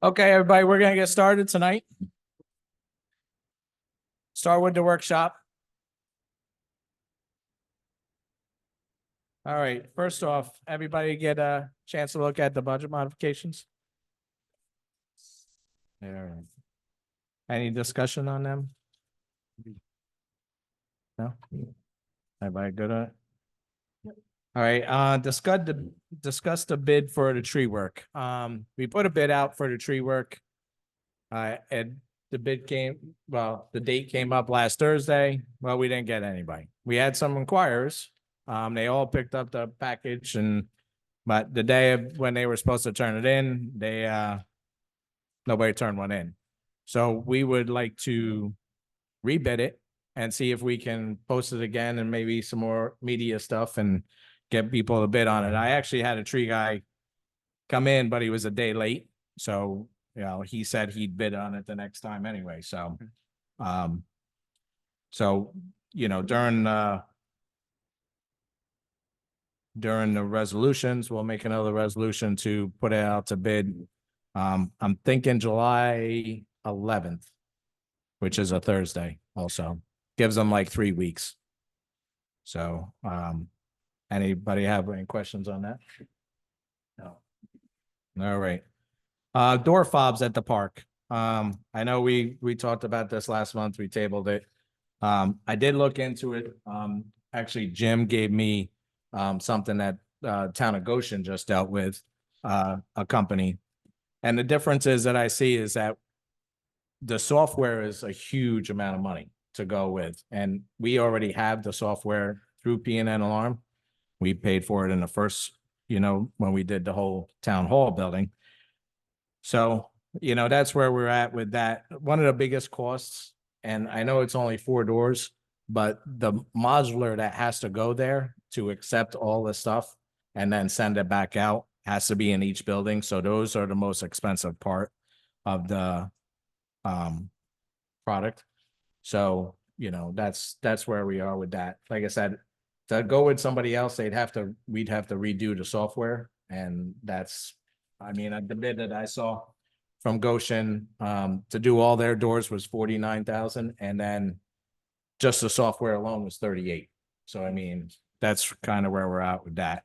Okay, everybody, we're gonna get started tonight. Start with the workshop. All right, first off, everybody get a chance to look at the budget modifications. There. Any discussion on them? No? Everybody good on it? All right, discuss the bid for the tree work. We put a bid out for the tree work. And the date came up last Thursday. Well, we didn't get anybody. We had some inquirers. They all picked up the package but the day of when they were supposed to turn it in, nobody turned one in. So we would like to rebid it and see if we can post it again and maybe some more media stuff and get people to bid on it. I actually had a tree guy come in, but he was a day late. So, he said he'd bid on it the next time anyway. So, during the resolutions, we'll make another resolution to put it out to bid. I'm thinking July 11th, which is a Thursday also. Gives them like 3 weeks. So, anybody have any questions on that? No. All right. Door fobs at the park. I know we talked about this last month. We tabled it. I did look into it. Actually, Jim gave me something that Town of Goshen just dealt with, a company. And the differences that I see is that the software is a huge amount of money to go with. And we already have the software through PNN Alarm. We paid for it in the first, when we did the whole town hall building. So, that's where we're at with that. One of the biggest costs, and I know it's only 4 doors, but the modular that has to go there to accept all the stuff and then send it back out has to be in each building. So those are the most expensive part of the product. So, that's where we are with that. Like I said, to go with somebody else, we'd have to redo the software. And the bid that I saw from Goshen to do all their doors was $49,000, and then just the software alone was $38,000. So that's kind of where we're at with that.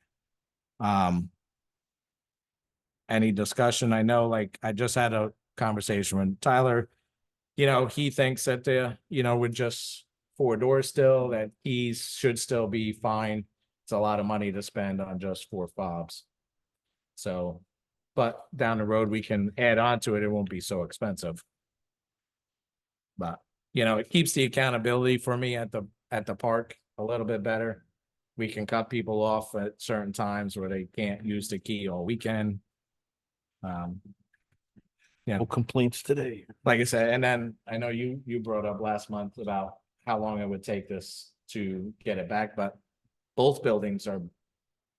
Any discussion? I know, I just had a conversation with Tyler. He thinks that with just 4 doors still, that he should still be fine. It's a lot of money to spend on just 4 fobs. So, but down the road, we can add on to it. It won't be so expensive. But, it keeps the accountability for me at the park a little bit better. We can cut people off at certain times where they can't use the key all weekend. No complaints today. Like I said, and then I know you brought up last month about how long it would take this to get it back, but both buildings are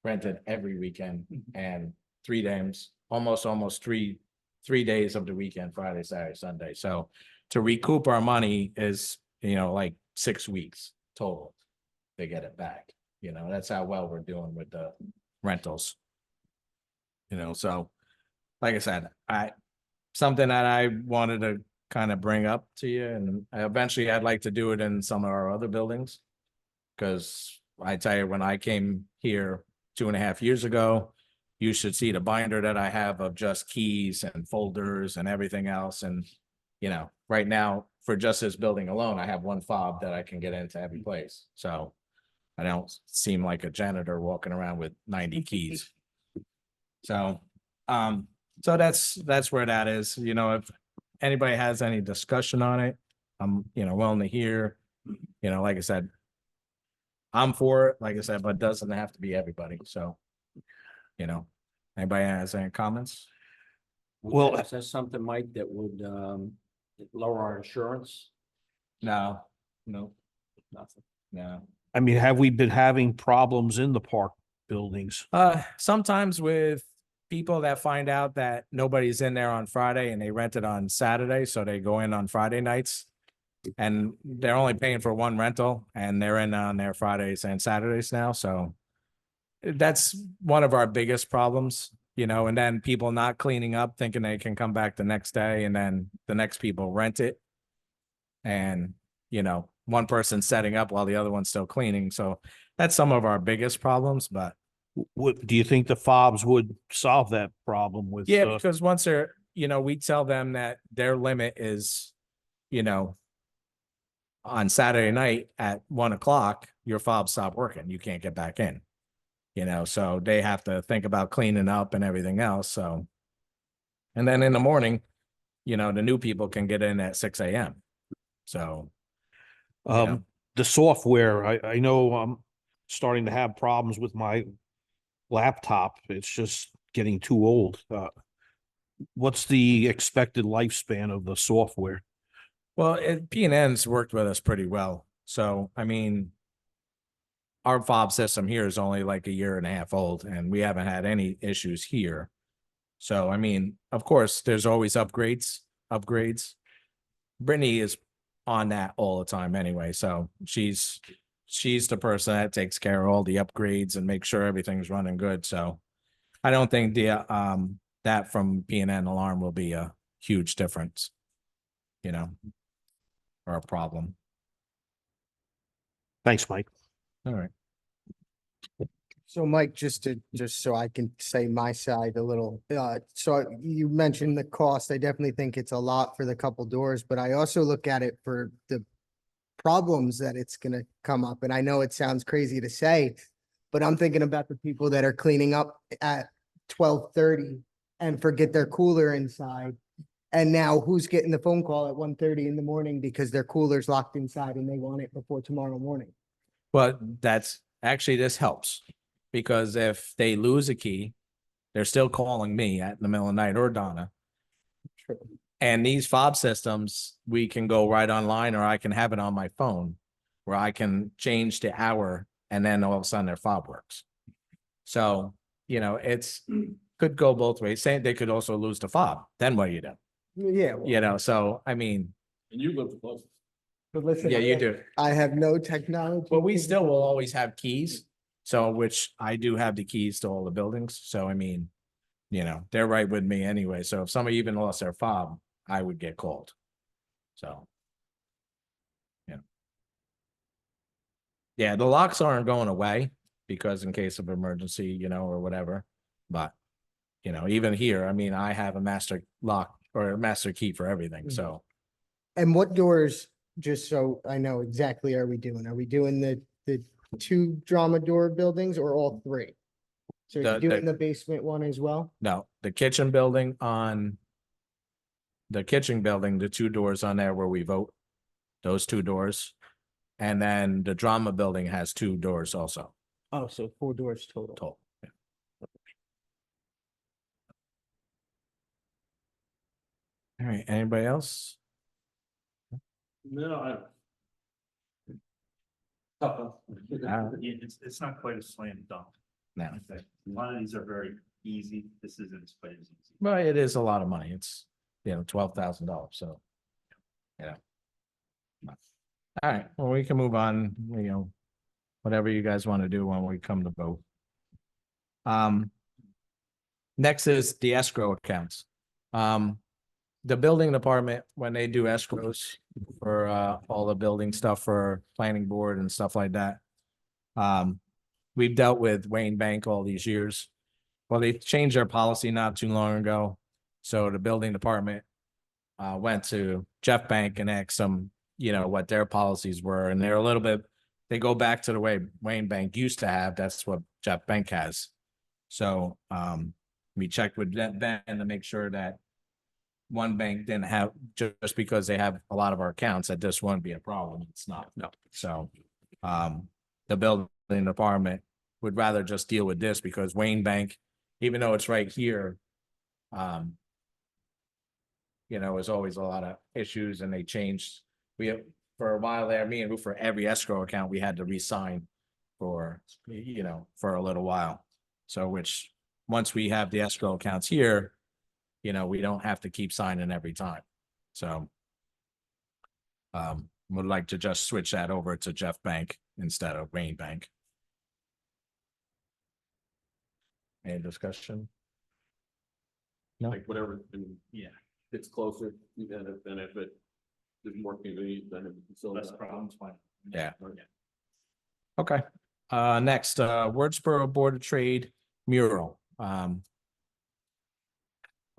rented every weekend and 3 days, almost three days of the weekend, Friday, Saturday, Sunday. So to recoup our money is, like 6 weeks total to get it back. That's how well we're doing with the rentals. So like I said, something that I wanted to kind of bring up to you, and eventually I'd like to do it in some of our other buildings. Because I tell you, when I came here 2.5 years ago, you should see the binder that I have of just keys and folders and everything else. And, right now for just this building alone, I have 1 fob that I can get into every place. So I don't seem like a janitor walking around with 90 keys. So, so that's where that is. If anybody has any discussion on it, I'm, willing to hear. Like I said, I'm for it, like I said, but it doesn't have to be everybody. So, anybody has any comments? Well, Is that something, Mike, that would lower our insurance? No, Nothing. no. have we been having problems in the park buildings? Sometimes with people that find out that nobody's in there on Friday and they rent it on Saturday, so they go in on Friday nights. And they're only paying for one rental and they're in on their Fridays and Saturdays now, so. That's one of our biggest problems, you know, and then people not cleaning up, thinking they can come back the next day and then the next people rent it. And, you know, one person setting up while the other one's still cleaning. So that's some of our biggest problems, but What, do you think the fobs would solve that problem with? yeah, because once they're, you know, we tell them that their limit is, you know, on Saturday night at 1 o'clock, your fobs stop working. You can't get back in. You know, so they have to think about cleaning up and everything else. So, and then in the morning, you know, the new people can get in at 6 a.m. So, yeah. The software, I know I'm starting to have problems with my laptop. It's just getting too old. What's the expected lifespan of the software? Well, P&N's worked with us pretty well. So, I mean, our fob system here is only like a year and a half old and we haven't had any issues here. So, I mean, of course, there's always upgrades. Brittany is on that all the time anyway. So she's the person that takes care of all the upgrades and make sure everything's running good. So I don't think that from P&N Alarm will be a huge difference, you know, or a problem. Thanks, Mike. All right. So Mike, just so I can say my side a little, so you mentioned the cost. I definitely think it's a lot for the couple doors, but I also look at it for the problems that it's gonna come up. And I know it sounds crazy to say, but I'm thinking about the people that are cleaning up at 12:30 and forget their cooler inside. And now who's getting the phone call at 1:30 in the morning because their cooler's locked inside and they want it before tomorrow morning? Well, that's actually, this helps because if they lose a key, they're still calling me at the middle of the night or Donna. And these fob systems, we can go right online or I can have it on my phone where I can change the hour and then all of a sudden their fob works. So, you know, it's could go both ways. Saying they could also lose the fob. Then what do you do? Yeah. You know, so I mean, And you live close. But listen. yeah, you do. I have no technology. But we still will always have keys. So, which I do have the keys to all the buildings. So, I mean, you know, they're right with me anyway. So if somebody even lost their fob, I would get called. So. Yeah. Yeah, the locks aren't going away because in case of emergency, you know, or whatever. But, you know, even here, I mean, I have a master lock or a master key for everything. So. And what doors, just so I know exactly, are we doing? Are we doing the two drama door buildings or all three? So you're doing the basement one as well? No, the kitchen building, the two doors on there where we vote, those two doors. And then the drama building has two doors also. Oh, so 4 doors total. Total. Yeah. All right, anybody else? No, Uh, Yeah, it's not quite a slam dunk. No, In fact, a lot of these are very easy. This isn't as quite as easy. well, it is a lot of money. It's, you know, $12,000, so. You know. All right, well, we can move on, you know, whatever you guys want to do when we come to vote. Next is the escrow accounts. The building department, when they do escrows for all the building stuff for planning board and stuff like that. We've dealt with Wayne Bank all these years. Well, they changed their policy not too long ago. So the building department went to Jeff Bank and asked them, you know, what their policies were. And they're a little bit, they go back to the way Wayne Bank used to have. That's what Jeff Bank has. So we checked with Ben to make sure that one bank didn't have, just because they have a lot of our accounts, that this won't be a problem. It's not. No. So the building department would rather just deal with this because Wayne Bank, even though it's right here, you know, there's always a lot of issues and they changed. We have, for a while there, me and Rue, for every escrow account, we had to re-sign for, you know, for a little while. So which, once we have the escrow accounts here, you know, we don't have to keep signing every time. So would like to just switch that over to Jeff Bank instead of Wayne Bank. Any discussion? No. Like whatever, and Yeah, it's closer, than if it is more convenient than if it's still. less problems, fine. Yeah. Okay, next, Wordsboro Board of Trade mural.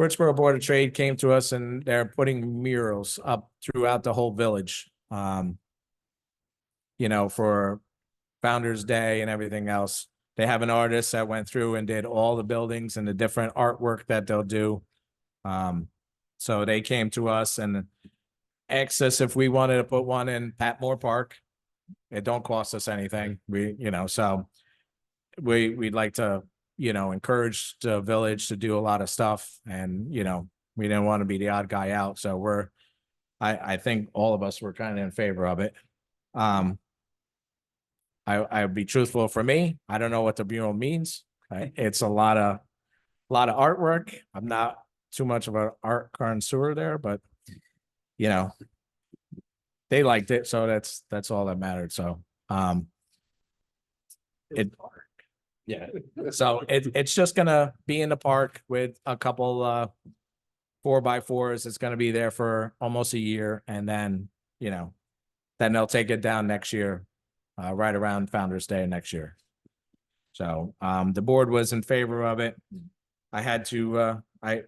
Wordsboro Board of Trade came to us and they're putting murals up throughout the whole village. You know, for Founder's Day and everything else. They have an artist that went through and did all the buildings and the different artwork that they'll do. So they came to us and asked us if we wanted to put one in Patmore Park. It don't cost us anything. So we'd like to, encourage the village to do a lot of stuff and, we didn't want to be the odd guy out. So I think all of us were kind of in favor of it. I would be truthful for me. I don't know what the mural means. It's a lot of artwork. I'm not too much of an art connoisseur there, but they liked it, so that's all that mattered. So, it's just gonna be in the park with a couple 4x4s. It's gonna be there for almost a year, and then then they'll take it down next year, right around Founder's Day next year. So the board was in favor of it. I had to I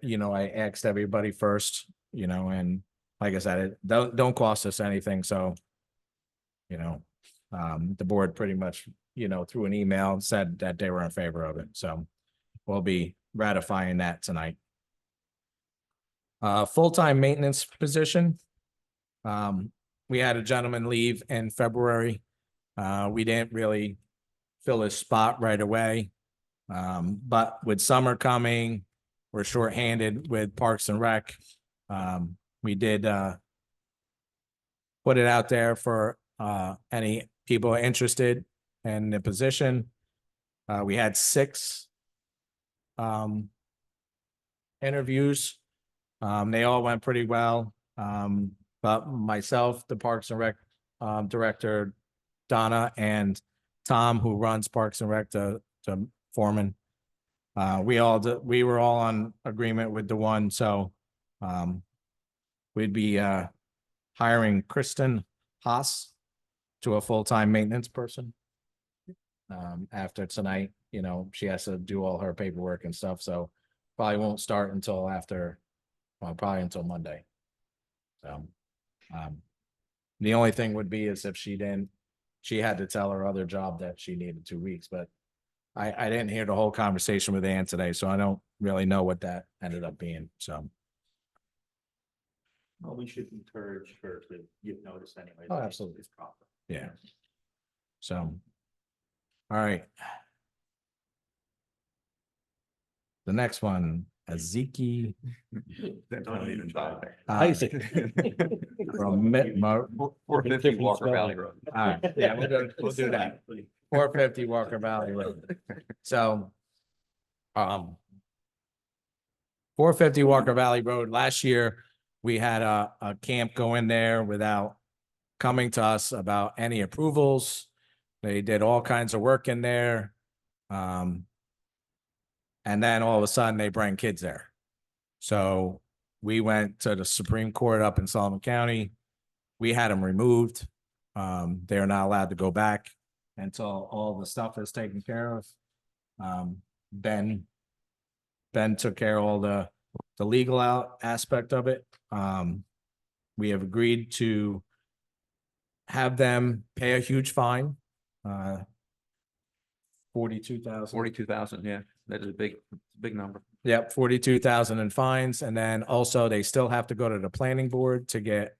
asked everybody first, and like I said, it don't cost us anything. So, the board pretty much, through an email said that they were in favor of it. So we'll be ratifying that tonight. Full-time maintenance position. We had a gentleman leave in February. We didn't really fill his spot right away. But with summer coming, we're shorthanded with Parks and Rec. We did put it out there for any people interested in the position. We had 6 interviews. They all went pretty well. But myself, the Parks and Rec director, Donna, and Tom, who runs Parks and Rec, the foreman, we were all on agreement with the one. So we'd be hiring Kristen Haas to a full-time maintenance person. After tonight, she has to do all her paperwork and stuff, so probably won't start until probably until Monday. So the only thing would be is if she had to tell her other job that she needed 2 weeks, but I didn't hear the whole conversation with Ann today, so I don't really know what that ended up being, so. Well, we should encourage her to give notice anyway. Oh, absolutely. It's proper. Yeah. So, all right. The next one, Aziki. Don't even try. Isaac. From 450 Walker Valley Road. All right, yeah, we'll do that. 450 Walker Valley Road. So, 450 Walker Valley Road, last year, we had a camp go in there without coming to us about any approvals. They did all kinds of work in there. And then all of a sudden they bring kids there. So we went to the Supreme Court up in Sullivan County. We had them removed. They're not allowed to go back until all the stuff is taken care of. Ben took care of all the legal aspect of it. We have agreed to have them pay a huge fine. 42,000. 42,000, yeah, that is a big number. Yep, 42,000 in fines, and then also they still have to go to the planning board to get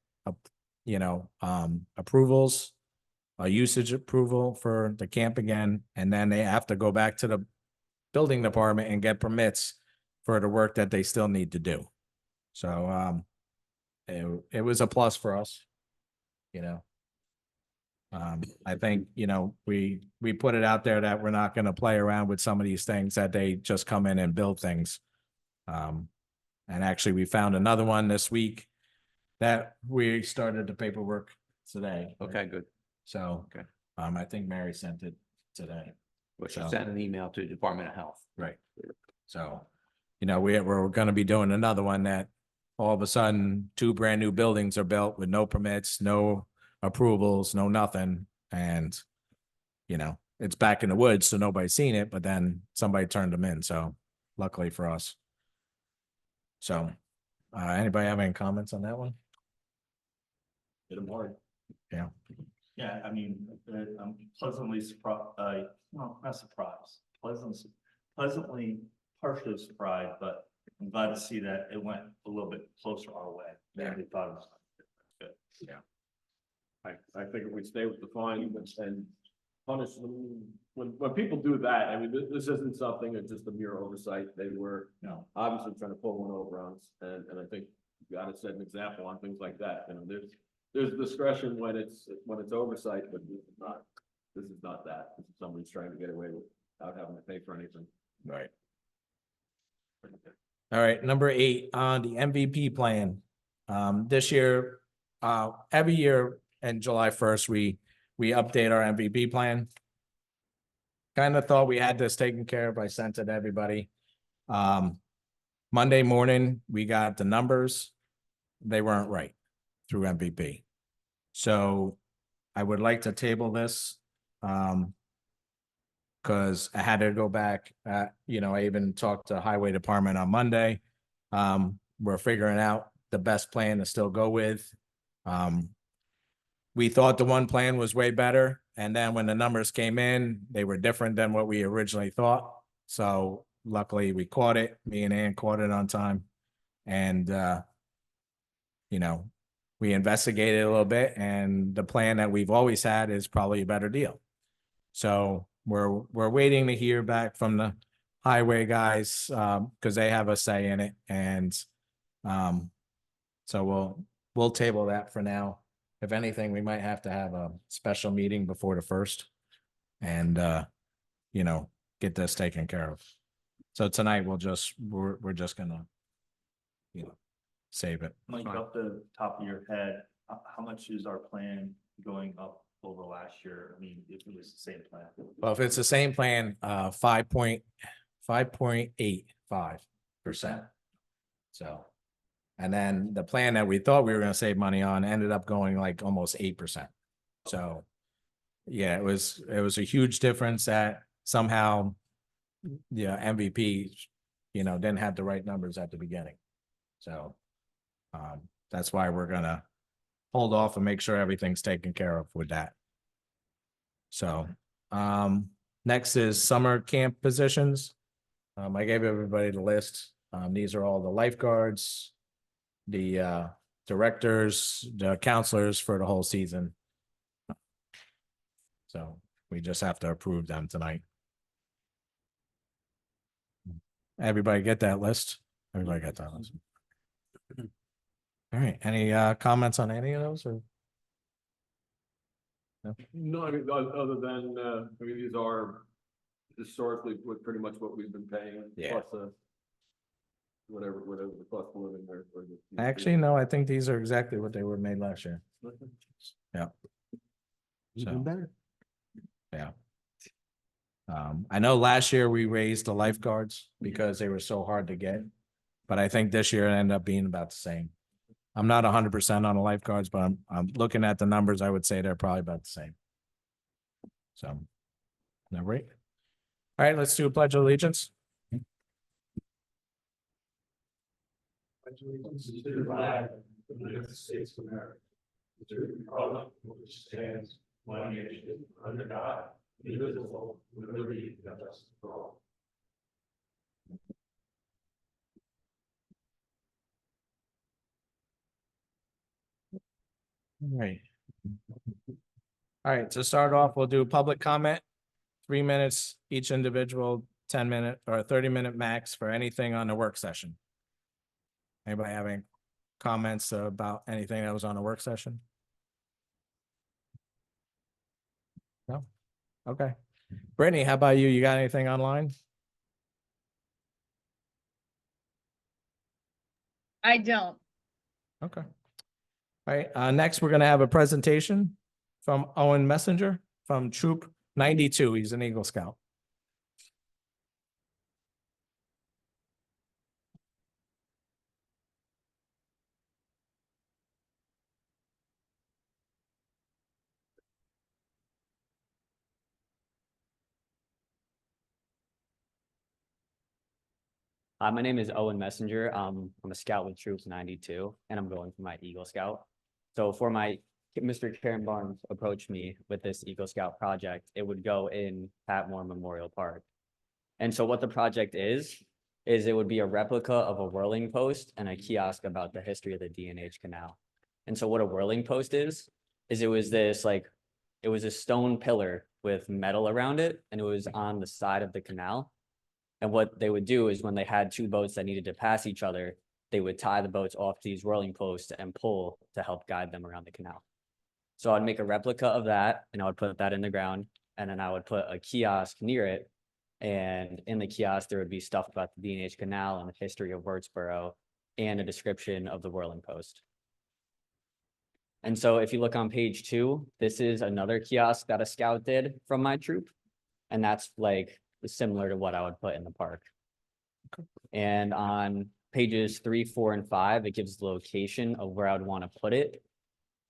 approvals, a usage approval for the camp again, and then they have to go back to the building department and get permits for the work that they still need to do. So it was a plus for us, I think, we put it out there that we're not going to play around with some of these things, that they just come in and build things. And actually we found another one this week that we started the paperwork today. Okay, good. So, Okay. I think Mary sent it today. We should So- send an email to the Department of Health. Right. So, we're gonna be doing another one that all of a sudden, 2 brand new buildings are built with no permits, no approvals, no nothing, and it's back in the woods, so nobody's seen it, but then somebody turned them in, so luckily for us. So, anybody have any comments on that one? Hit 'em hard. Yeah, I mean, I'm pleasantly surprised, no, not surprised, pleasantly partially surprised, but I'm glad to see that it went a little bit closer our way than we thought it was. Good. I think if we stay with the fine and punish them, when people do that, I mean, this isn't something that's just a mere oversight. They were No, obviously trying to pull one over on us, and I think you gotta set an example on things like that. There's discretion when it's oversight, but this is not that. This is somebody's trying to get away without having to pay for anything. Right. All right, number 8 on the MVP plan. This year, every year in July 1st, we update our MVP plan. Kind of thought we had this taken care of. I sent it to everybody. Monday morning, we got the numbers. They weren't right through MVP. So I would like to table this. Because I had to go back, I even talked to Highway Department on Monday. We're figuring out the best plan to still go with. We thought the one plan was way better, and then when the numbers came in, they were different than what we originally thought. So luckily we caught it, me and Ann caught it on time. And, we investigated a little bit, and the plan that we've always had is probably a better deal. So we're waiting to hear back from the highway guys, because they have a say in it, and so we'll table that for now. If anything, we might have to have a special meeting before the 1st and get this taken care of. So tonight we're just gonna save it. Mike, off the top of your head, how much is our plan going up over last year? I mean, if it was the same plan. Well, if it's the same plan, 5.85%. So, and then the plan that we thought we were gonna save money on ended up going like almost 8%. So, yeah, it was a huge difference that somehow, MVP, didn't have the right numbers at the beginning. So, that's why we're gonna hold off and make sure everything's taken care of with that. So, next is summer camp positions. I gave everybody the list. These are all the lifeguards, the directors, the counselors for the whole season. So we just have to approve them tonight. Everybody get that list? Everybody got that list? All right, any comments on any of those or? No, I mean, other than, these are historically pretty much what we've been paying. Yeah. Plus, whatever the cost of living there. Actually, no, I think these are exactly what they were made last year. Yeah. Even better. Yeah. I know last year we raised the lifeguards because they were so hard to get, but I think this year it ended up being about the same. I'm not 100% on the lifeguards, but I'm looking at the numbers. I would say they're probably about the same. So, all right. All right, let's do a pledge of allegiance. Pledge allegiance to the flag of the United States of America, to the republic which stands one nation under God, indivisible, with liberty and justice for all. All right. All right, to start off, we'll do public comment. 3 minutes each individual, 10-minute or 30-minute max for anything on the work session. Anybody having comments about anything that was on the work session? No? Okay. Brittany, how about you? You got anything online? I don't. Okay. All right, next, we're gonna have a presentation from Owen Messenger from Troop 92. He's an Eagle Scout. My name is Owen Messenger. I'm a scout with Troops 92, and I'm going for my Eagle Scout. So for Mr. Karen Barnes approached me with this Eagle Scout project. It would go in Patmore Memorial Park. And so what the project is it would be a replica of a whirling post and a kiosk about the history of the D&H Canal. And so what a whirling post is it was it was a stone pillar with metal around it, and it was on the side of the canal. And what they would do is when they had two boats that needed to pass each other, they would tie the boats off these whirling posts and pull to help guide them around the canal. So I'd make a replica of that, and I would put that in the ground, and then I would put a kiosk near it. And in the kiosk, there would be stuff about the D&H Canal and the history of Wurtsboro and a description of the whirling post. And so if you look on page 2, this is another kiosk that a scout did from my troop. And that's like similar to what I would put in the park. And on pages 3, 4, and 5, it gives the location of where I would want to put it.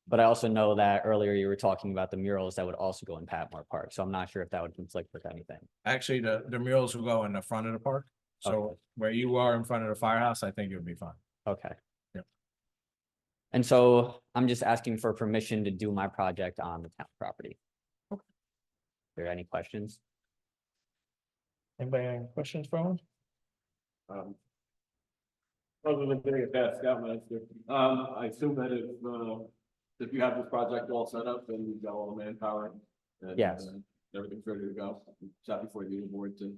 But I also know that earlier you were talking about the murals that would also go in Patmore Park. So I'm not sure if that would conflict with anything. Actually, the murals will go in the front of the park. So Okay. where you are in front of the firehouse, I think it would be fine. Okay. Yep. And so I'm just asking for permission to do my project on the town property. Are there any questions? Anybody have any questions for him? Other than being a bad scoutmaster, I assume that if you have this project all set up, then you've got all the manpower. And, Yes. Everything's ready to go. Shot before the Eagle Board to,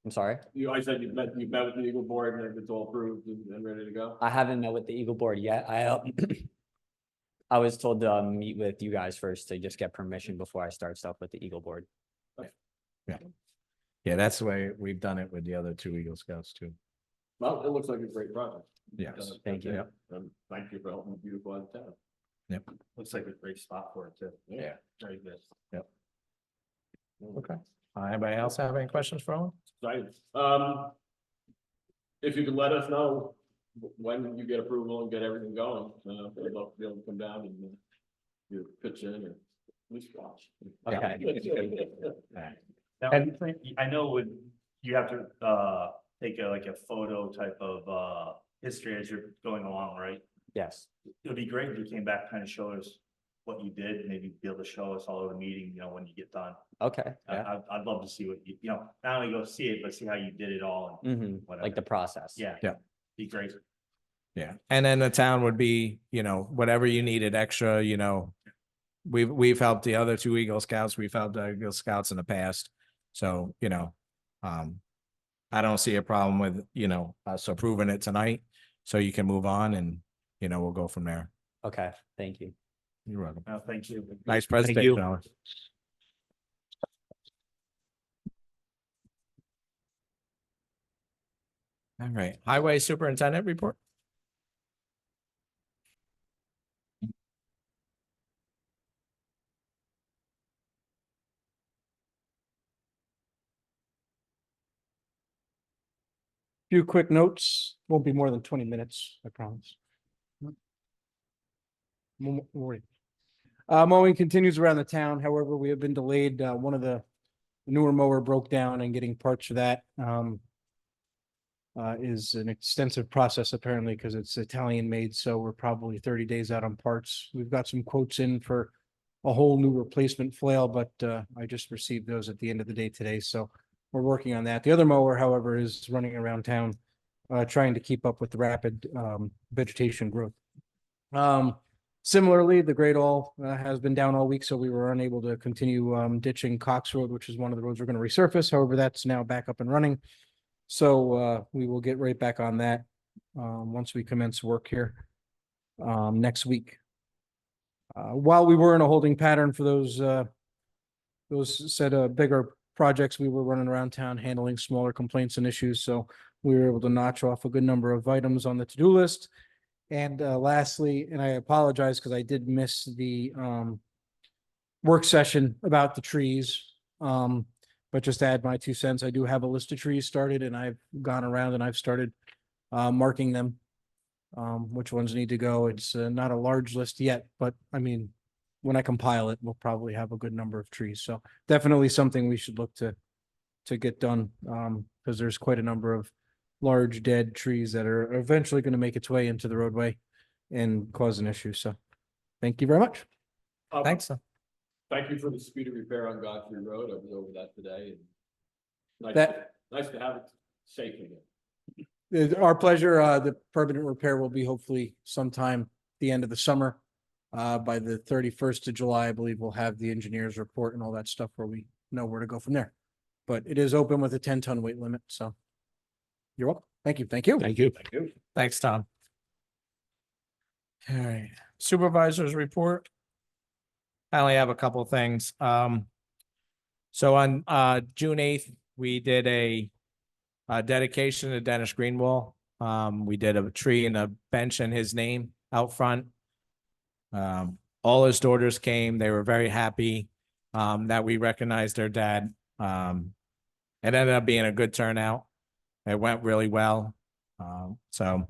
I'm sorry? I said you've met with the Eagle Board and it's all approved and ready to go. I haven't met with the Eagle Board yet. I was told to meet with you guys first to just get permission before I start stuff with the Eagle Board. Yeah, that's the way we've done it with the other 2 Eagle Scouts too. Well, it looks like a great project. Yes. Thank you. Thank you for helping beautify the town. Looks like a great spot for it too. Yeah. Very good. Okay. Anybody else have any questions for him? Right, if you could let us know when you get approval and get everything going, I'd love to be able to come down and you pitch in or at least watch. Okay. Now, And- I know you have to take a photo type of history as you're going along, right? Yes. It would be great if you came back, kind of show us what you did, maybe be able to show us all over the meeting, when you get done. Okay. Yeah. I'd love to see what not only go see it, but see how you did it all and Hmm. whatever. Like the process. Yeah. Yeah. Be great. Yeah, and then the town would be, whatever you needed extra, we've helped the other 2 Eagle Scouts, we've helped the Eagle Scouts in the past. So, I don't see a problem with, us approving it tonight. So you can move on and, we'll go from there. Okay. Thank you. You're welcome. No, thank you. Nice you. presentation, Alan. All right, Highway Superintendent report. Few quick notes, won't be more than 20 minutes, I promise. Morning. Mowing continues around the town, however, we have been delayed, one of the newer mower broke down and getting parts for that, is an extensive process apparently, because it's Italian made, so we're probably 30 days out on parts. We've got some quotes in for a whole new replacement flail, but, I just received those at the end of the day today, so we're working on that. The other mower, however, is running around town, trying to keep up with the rapid vegetation growth. Similarly, the Great All has been down all week, so we were unable to continue ditching Cox Road, which is one of the roads we're going to resurface. However, that's now back up and running. So we will get right back on that once we commence work here next week. While we were in a holding pattern for those bigger projects, we were running around town handling smaller complaints and issues, so we were able to notch off a good number of items on the to-do list. And lastly, and I apologize because I did miss the work session about the trees. But just to add my 2 cents, I do have a list of trees started and I've gone around and I've started marking them. Which ones need to go. It's not a large list yet, but I mean, when I compile it, we'll probably have a good number of trees. So definitely something we should look to get done. Because there's quite a number of large dead trees that are eventually going to make its way into the roadway and cause an issue. So thank you very much. Thanks. Thank you for the speedy repair on Godfrey Road. I was over that today. And nice to have it safe again. Our pleasure. The permanent repair will be hopefully sometime the end of the summer. By the 31st of July, I believe we'll have the engineer's report and all that stuff where we know where to go from there. But it is open with a 10-ton weight limit, so you're welcome. Thank you. Thank you. Thank you. Thanks, Tom. All right, supervisors report. I only have a couple things. So on June 8th, we did a dedication to Dennis Greenwall. We did a tree and a bench in his name out front. All his daughters came. They were very happy that we recognized their dad. It ended up being a good turnout. It went really well. So,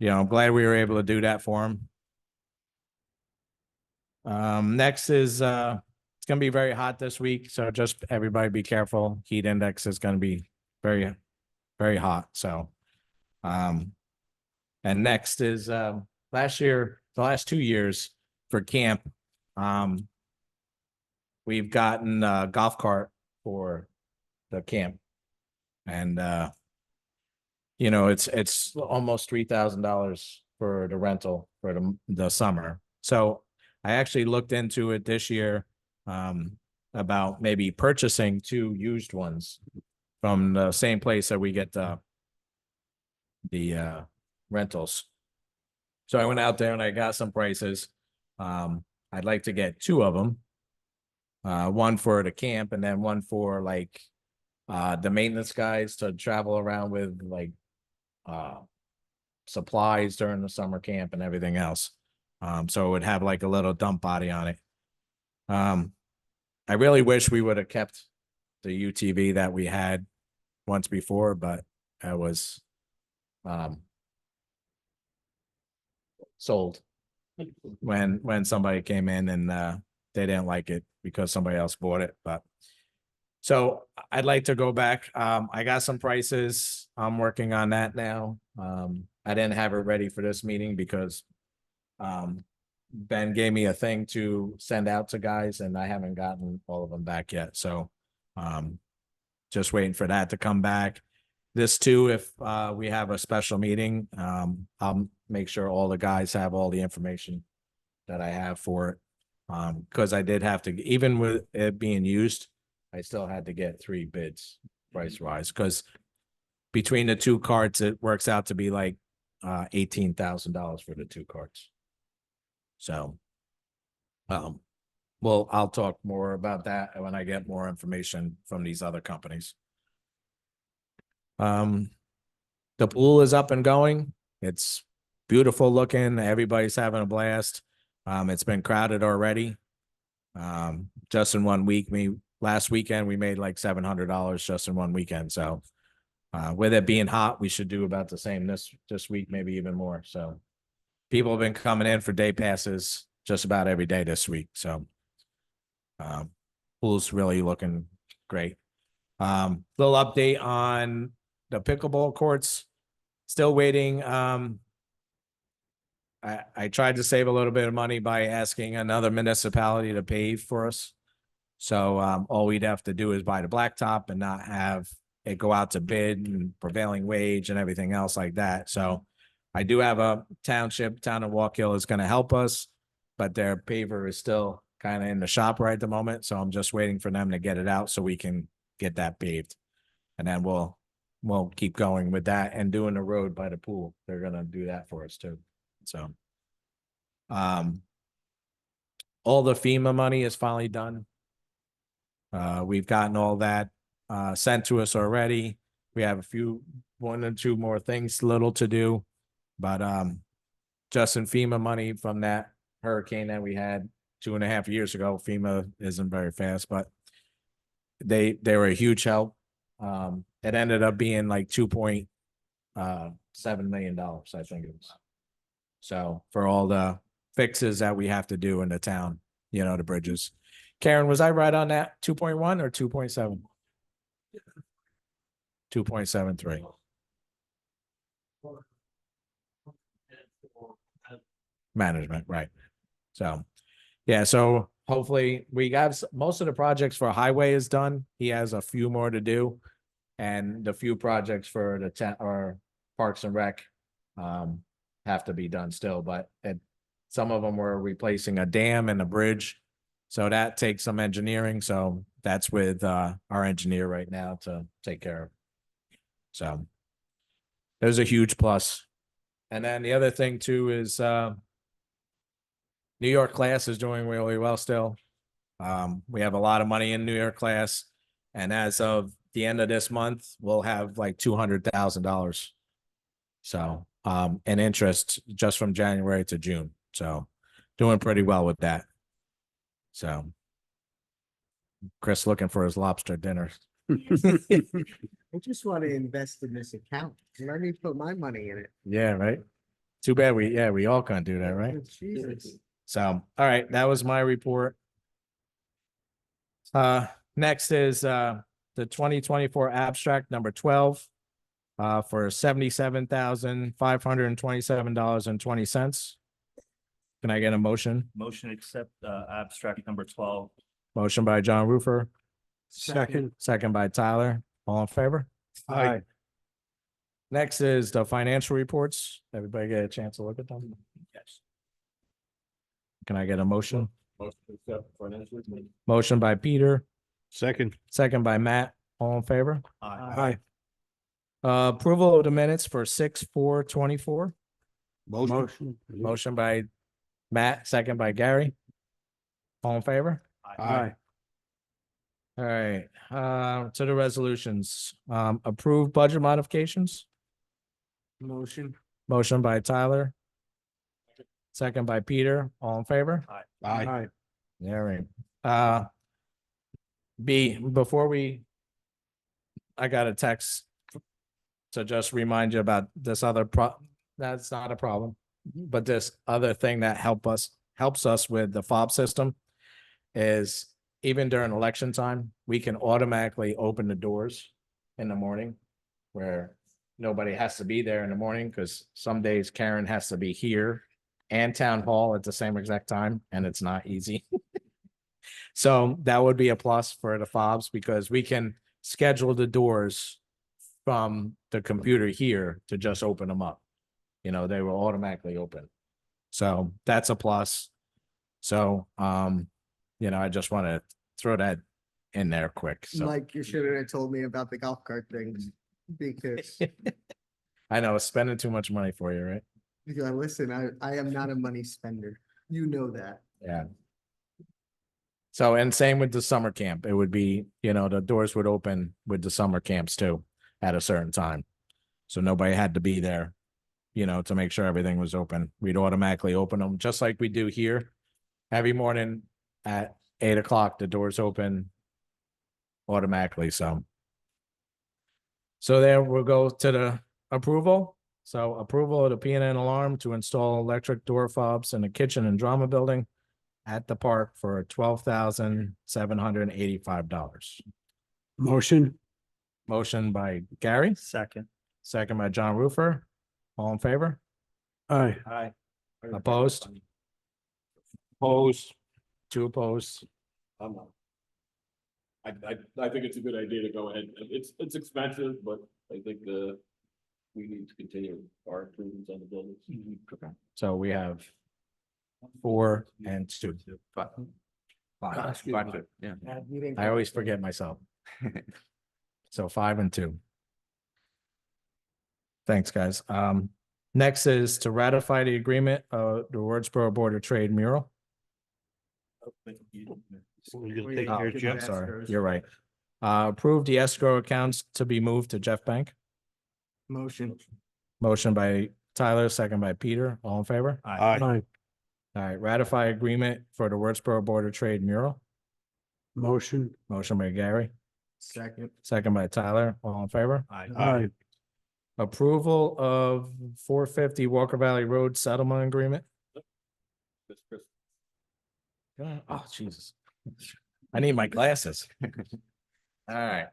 I'm glad we were able to do that for him. Next is, it's going to be very hot this week. So just everybody be careful. Heat index is going to be very, very hot. So, and next is, the last 2 years for camp, we've gotten a golf cart for the camp. And, it's almost $3,000 for the rental for the summer. So I actually looked into it this year, about maybe purchasing 2 used ones from the same place that we get the rentals. So I went out there and I got some prices. I'd like to get 2 of them. One for the camp and then one for like the maintenance guys to travel around with, like supplies during the summer camp and everything else. So it would have like a little dump body on it. I really wish we would have kept the UTV that we had once before, but it was sold when somebody came in and they didn't like it because somebody else bought it. But so I'd like to go back. I got some prices. I'm working on that now. I didn't have it ready for this meeting because Ben gave me a thing to send out to guys and I haven't gotten all of them back yet. So just waiting for that to come back. This too, if we have a special meeting, I'll make sure all the guys have all the information that I have for it. Because I did have to, even with it being used, I still had to get 3 bids price wise, because between the 2 carts, it works out to be like $18,000 for the 2 carts. So, well, I'll talk more about that when I get more information from these other companies. The pool is up and going. It's beautiful looking. Everybody's having a blast. It's been crowded already. Just in 1 week, last weekend, we made like $700 just in 1 weekend. So, with it being hot, we should do about the same this week, maybe even more. So people have been coming in for day passes just about every day this week. So, pool's really looking great. Little update on the pickleball courts. Still waiting. I tried to save a little bit of money by asking another municipality to pave for us. So all we'd have to do is buy the blacktop and not have it go out to bid and prevailing wage and everything else like that. So I do have a town of Walk Hill is going to help us, but their paver is still kind of in the shop right at the moment. So I'm just waiting for them to get it out so we can get that paved. And then we'll keep going with that and doing the road by the pool. They're going to do that for us too. So, all the FEMA money is finally done. We've gotten all that, sent to us already. We have 1 or 2 more things little to do, but, just in FEMA money from that hurricane that we had 2.5 years ago. FEMA isn't very fast, but they were a huge help. It ended up being like $2.7 million, I think it was. So for all the fixes that we have to do in the town, the bridges. Karen, was I right on that? 2.1 or 2.7? 2.73. Management, right. So, yeah, so hopefully we got most of the projects for highway is done. He has a few more to do. And the few projects for the or Parks and Rec have to be done still, but some of them were replacing a dam and a bridge. So that takes some engineering. So that's with our engineer right now to take care of. So there's a huge plus. And then the other thing too is New York class is doing really well still. We have a lot of money in New York class. And as of the end of this month, we'll have like $200,000. So, and interest just from January to June. So doing pretty well with that. So Chris looking for his lobster dinner. I just want to invest in this account. Let me put my money in it. Yeah, right. Too bad we all can't do that, right? Jesus. So, all right, that was my report. Next is the 2024 abstract number 12 for $77,527.20. Can I get a motion? Motion to accept abstract number 12. Motion by John Roofer, Second. second by Tyler. All in favor? Aye. Next is the financial reports. Everybody get a chance to look at them? Yes. Can I get a motion? Motion to accept financial report. Motion by Peter, Second. second by Matt. All in favor? Aye. Approval of the minutes for 6/4/24. Motion. Motion by Matt, second by Gary. All in favor? Aye. All right, to the resolutions, approve budget modifications. Motion. Motion by Tyler. Second by Peter. All in favor? Aye. All right. B, I got a text to just remind you about this other that's not a problem, but this other thing that helps us with the fob system is even during election time, we can automatically open the doors in the morning where nobody has to be there in the morning, because some days Karen has to be here and town hall at the same exact time, and it's not easy. So that would be a plus for the fobs, because we can schedule the doors from the computer here to just open them up. They will automatically open. So that's a plus. So, I just want to throw that in there quick. So Mike, you should have told me about the golf cart things because I know it's spending too much money for you, right? yeah, listen, I am not a money spender. You know that. Yeah. So, and same with the summer camp. It would be, the doors would open with the summer camps too at a certain time. So nobody had to be there, to make sure everything was open. We'd automatically open them just like we do here. Every morning at 8 o'clock, the doors open automatically. So there we'll go to the approval. So approval of the P&N alarm to install electric door fobs in the kitchen and drama building at the park for $12,785. Motion. Motion by Gary, Second. second by John Roofer. All in favor? Aye. Aye. Opposed? Opposed. Two opposed. I'm not. I think it's a good idea to go ahead. It's expensive, but I think we need to continue our improvements on the buildings. So we have 4 and 2. Five. Yeah. I always forget myself. So 5 and 2. Thanks, guys. Next is to ratify the agreement of the Wardsboro Board of Trade mural. I'm sorry, you're right. Approve the escrow accounts to be moved to Jeff Bank. Motion. Motion by Tyler, second by Peter. All in favor? Aye. All right, ratify agreement for the Wurtsboro Board of Trade mural. Motion. Motion by Gary, Second. second by Tyler. All in favor? Aye. Approval of 450 Walker Valley Road settlement agreement. This Chris, Oh, Jesus. I need my glasses. All right.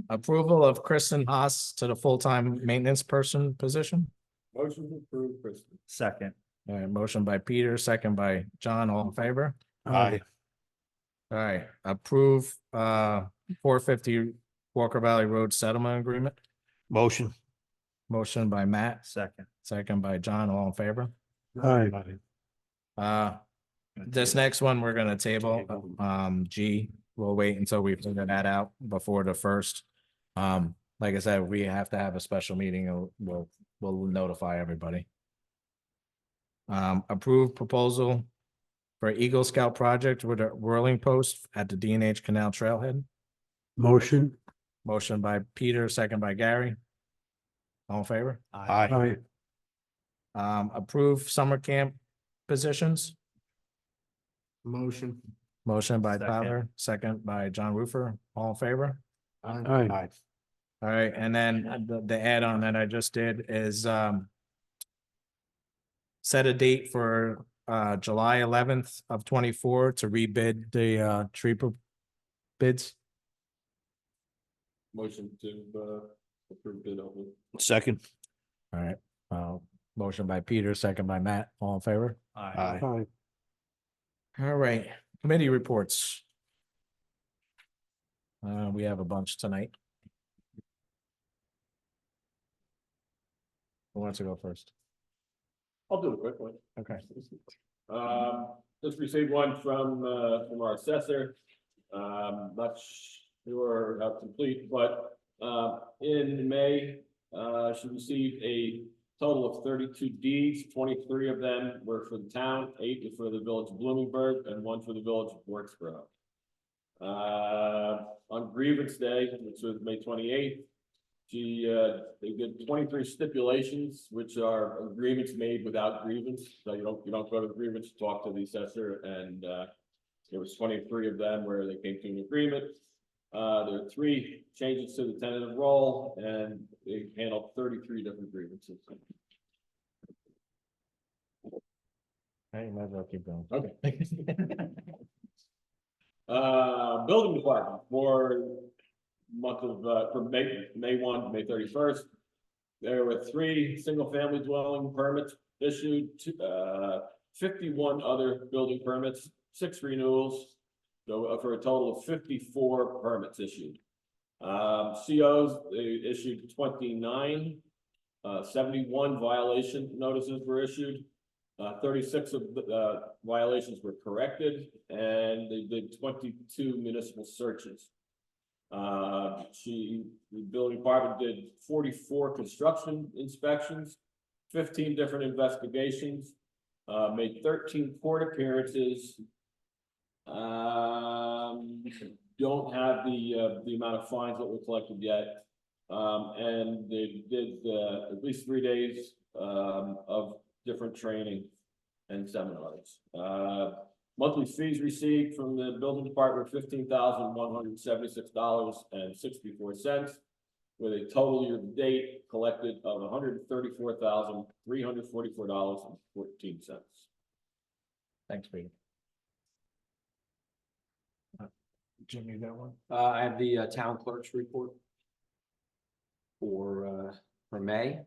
Approval of Kristen Haas to the full-time maintenance person position. motion to approve, Kristen. Second. All right, motion by Peter, second by John, all in favor? Aye. All right, approve 450 Walker Valley Road settlement agreement. Motion. Motion by Matt, Second. second by John, all in favor? Aye. This next one, we're gonna table, G, we'll wait until we figure that out before the first. Like I said, we have to have a special meeting, and we'll notify everybody. Approved proposal for Eagle Scout project with a whirling post at the D&H Canal Trailhead. Motion. Motion by Peter, second by Gary. All in favor? Aye. Aye. Approve summer camp positions. Motion. Motion by Second. Tyler, second by John Roofer. All in favor? Aye. All right, and then the add-on that I just did is set a date for July 11th of 24 to rebid the bids. Motion to approve bid open. Second. All right, motion by Peter, second by Matt. All in favor? Aye. Aye. All right, committee reports. We have a bunch tonight. Who wants to go first? I'll do a quick one. Okay. Just received one from our assessor. Not sure how complete, but, in May, she received a total of 32 deeds. 23 of them were for the town, 8 were for the village of Bloomingburg, and 1 for the village of Worksboro. On grievance day, which was May 28th, they did 23 stipulations, which are agreements made without grievance. So you don't go to the grievance, talk to the assessor, and there was 23 of them where they came to an agreement. There are 3 changes to the tentative roll, and they handled 33 different grievances. Hey, might as well keep going. Okay. Building department for month of, for May 1 to May 31st. There were 3 single-family dwelling permits issued, 51 other building permits, 6 renewals, so for a total of 54 permits issued. COs, they issued 29, 71 violation notices were issued. 36 of the violations were corrected, and they did 22 municipal searches. The building department did 44 construction inspections, 15 different investigations, made 13 court appearances. Don't have the amount of fines that were collected yet. And they did at least 3 days of different training and seminars. Monthly fees received from the building department, $15,176.64, with a total year to date collected of $134,344.14. Thanks, Peter. Jim, you got one? I have the town clerk's report for May.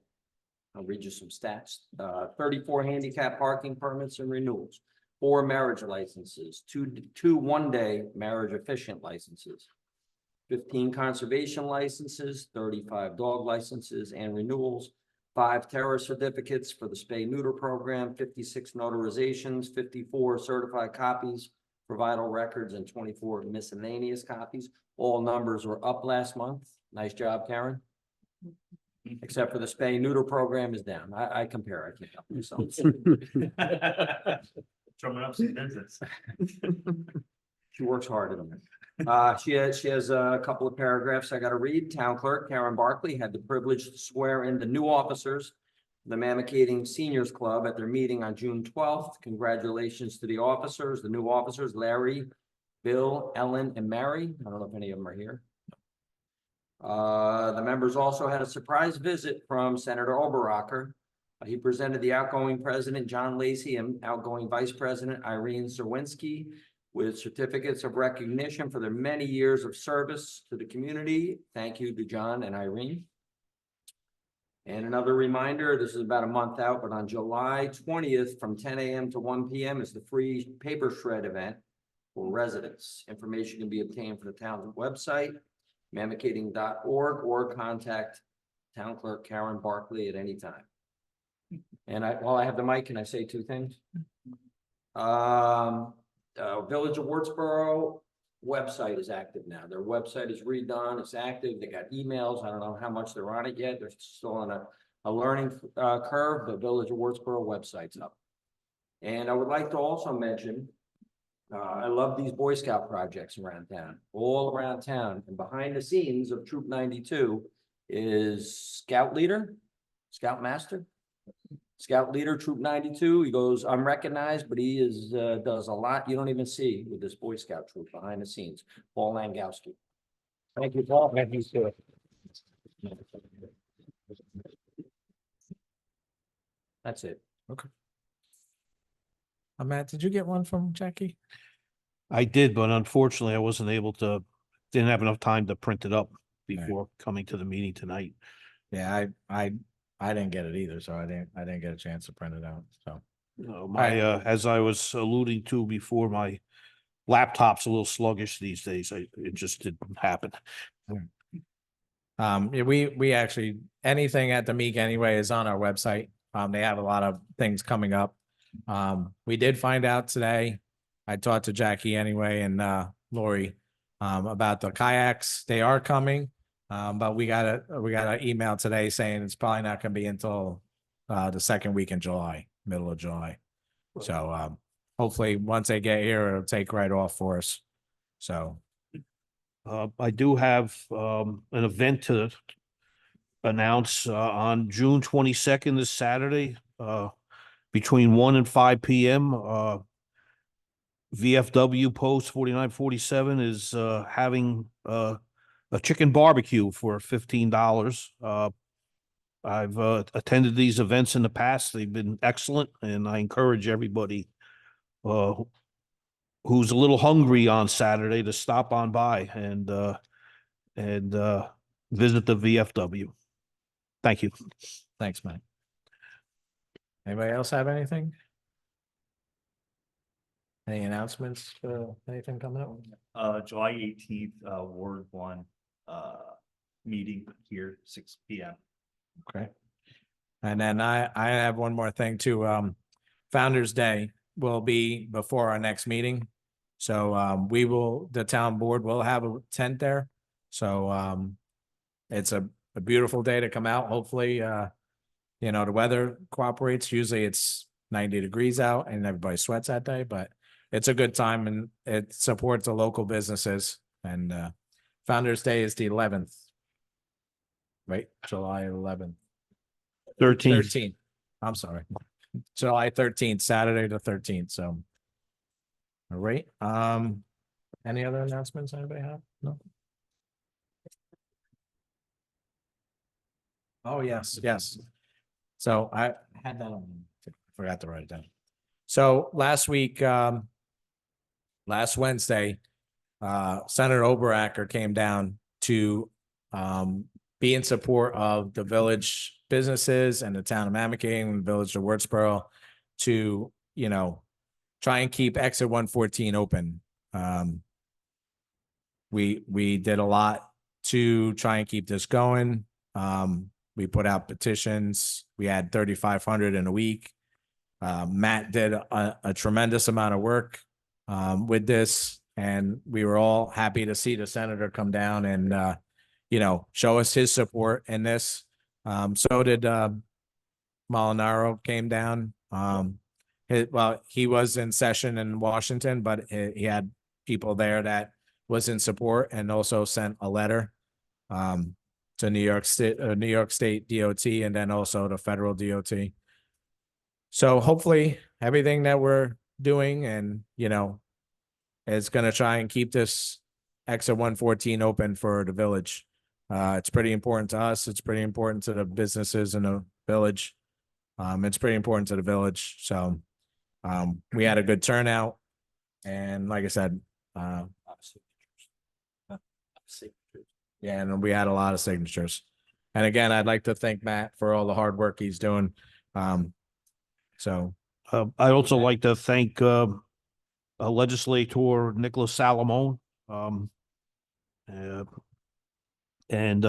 I'll read you some stats. 34 handicap parking permits and renewals, 4 marriage licenses, 2 one-day marriage efficient licenses, 15 conservation licenses, 35 dog licenses and renewals, 5 terror certificates for the spay neuter program, 56 notarizations, 54 certified copies for vital records, and 24 miscellaneous copies. All numbers were up last month. Nice job, Karen. Except for the spay neuter program is down. I compare, I can't help myself. Drumming up some visits. She works hard in it. She has a couple of paragraphs I gotta read. Town clerk Karen Barkley had the privilege to swear in the new officers the Mamakating Seniors Club at their meeting on June 12th. Congratulations to the officers, the new officers, Larry, Bill, Ellen, and Mary. I don't know if any of them are here. The members also had a surprise visit from Senator Oberacker. He presented the outgoing president, John Lacy, and outgoing vice president, Irene Zerwinski, with certificates of recognition for their many years of service to the community. Thank you to John and Irene. And another reminder, this is about a month out, but on July 20th from 10 a.m. to 1 p.m. is the free paper shred event for residents. Information can be obtained from the town's website, mamakating.org, or contact Town Clerk Karen Barkley at any time. And while I have the mic, can I say two things? Village of Wurtsboro website is active now. Their website is redone. It's active. They got emails. I don't know how much they're on it yet. They're still on a learning curve. The Village of Wurtsboro website's up. And I would like to also mention, I love these Boy Scout projects around town, all around town. And behind the scenes of Troop 92 is Scout Leader, Scout Master, Scout Leader, Troop 92. He goes unrecognized, but he does a lot you don't even see with this Boy Scout troop behind the scenes. Paul Langowski. Thank you, Paul. Thank you, Stuart. That's it. Matt, did you get one from Jackie? I did, but unfortunately I wasn't able to, didn't have enough time to print it up before coming to the meeting tonight. Yeah, I didn't get it either, so I didn't get a chance to print it out, so. As I was alluding to before, my laptop's a little sluggish these days. It just didn't happen. Yeah, we actually, anything at the meek anyway is on our website. They have a lot of things coming up. We did find out today, I talked to Jackie anyway and Lori about the kayaks. They are coming. But we got an email today saying it's probably not gonna be until the second week in July, middle of July. So hopefully once they get here, it'll take right off for us. So I do have an event to announce on June 22nd, this Saturday, between 1 and 5 p.m. VFW Post 4947 is having a chicken barbecue for $15. I've attended these events in the past. They've been excellent, and I encourage everybody who's a little hungry on Saturday to stop on by and visit the VFW. Thank you. thanks, Mike. Anybody else have anything? Any announcements, anything coming up? July 18th, Ward 1, meeting here, 6 p.m. Okay. And then I have one more thing too. Founder's Day will be before our next meeting. So the town board will have a tent there. So it's a beautiful day to come out. Hopefully, the weather cooperates. Usually it's 90 degrees out and everybody sweats that day, but it's a good time and it supports the local businesses. And Founder's Day is the 11th. Right, July 11th. 13th. I'm sorry. July 13th, Saturday the 13th. So. All right. Any other announcements anybody have? No. Oh, yes. So I had that on, forgot to write it down. So last week, last Wednesday, Senator Oberacker came down to be in support of the village businesses and the town of Mamakating and the village of Wurtsboro to, try and keep exit 114 open. We did a lot to try and keep this going. We put out petitions. We had 3,500 in a week. Matt did a tremendous amount of work with this, and we were all happy to see the senator come down and show us his support in this. So did Molinaro came down. He was in session in Washington, but he had people there that was in support and also sent a letter. to New York State, New York State DOT, and then also the federal DOT. So hopefully everything that we're doing and, is gonna try and keep this exit 114 open for the village. It's pretty important to us. It's pretty important to the businesses in the village. It's pretty important to the village. So, we had a good turnout. And like I said, yeah, and we had a lot of signatures. And again, I'd like to thank Matt for all the hard work he's doing. So, I also like to thank legislator Nicholas Salamone. And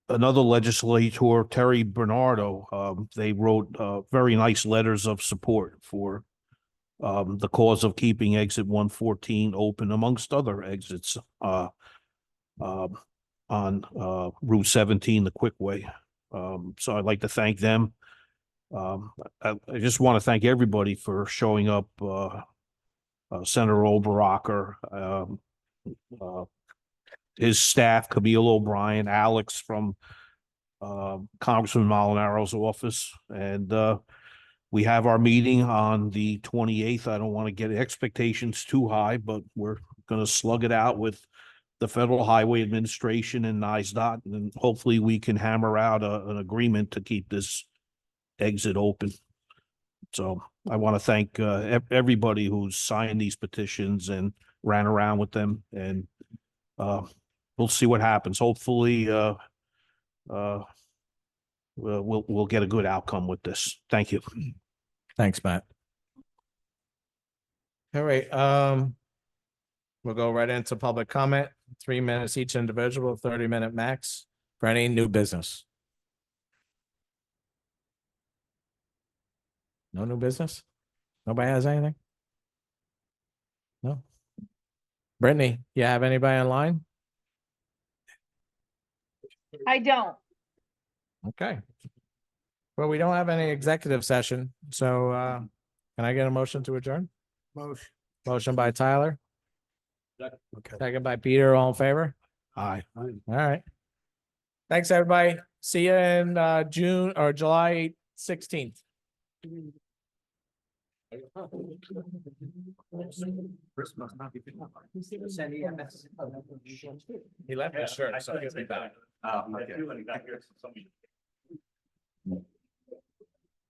another legislator, Terry Bernardo, they wrote very nice letters of support for the cause of keeping exit 114 open amongst other exits on Route 17, the Quickway. So I'd like to thank them. I just want to thank everybody for showing up. Senator Oberacker, his staff, Camille O'Brien, Alex from Congressman Molinaro's office, and we have our meeting on the 28th. I don't want to get expectations too high, but we're going to slug it out with the Federal Highway Administration and NISDOT, and hopefully we can hammer out an agreement to keep this exit open. So I want to thank everybody who's signed these petitions and ran around with them, and we'll see what happens. Hopefully, we'll get a good outcome with this. Thank you. thanks, Matt. All right, we'll go right into public comment. 3 minutes each individual, 30-minute max for any new business. No new business? Nobody has anything? No? Brittany, you have anybody online? I don't. Okay. Well, we don't have any executive session, so can I get a motion to adjourn? Motion. Motion by Tyler, Okay. second by Peter, all in favor? Aye. All right. Thanks, everybody. See you in June or July 16th. He left his shirt, so he'll be back. I do, and I hear somebody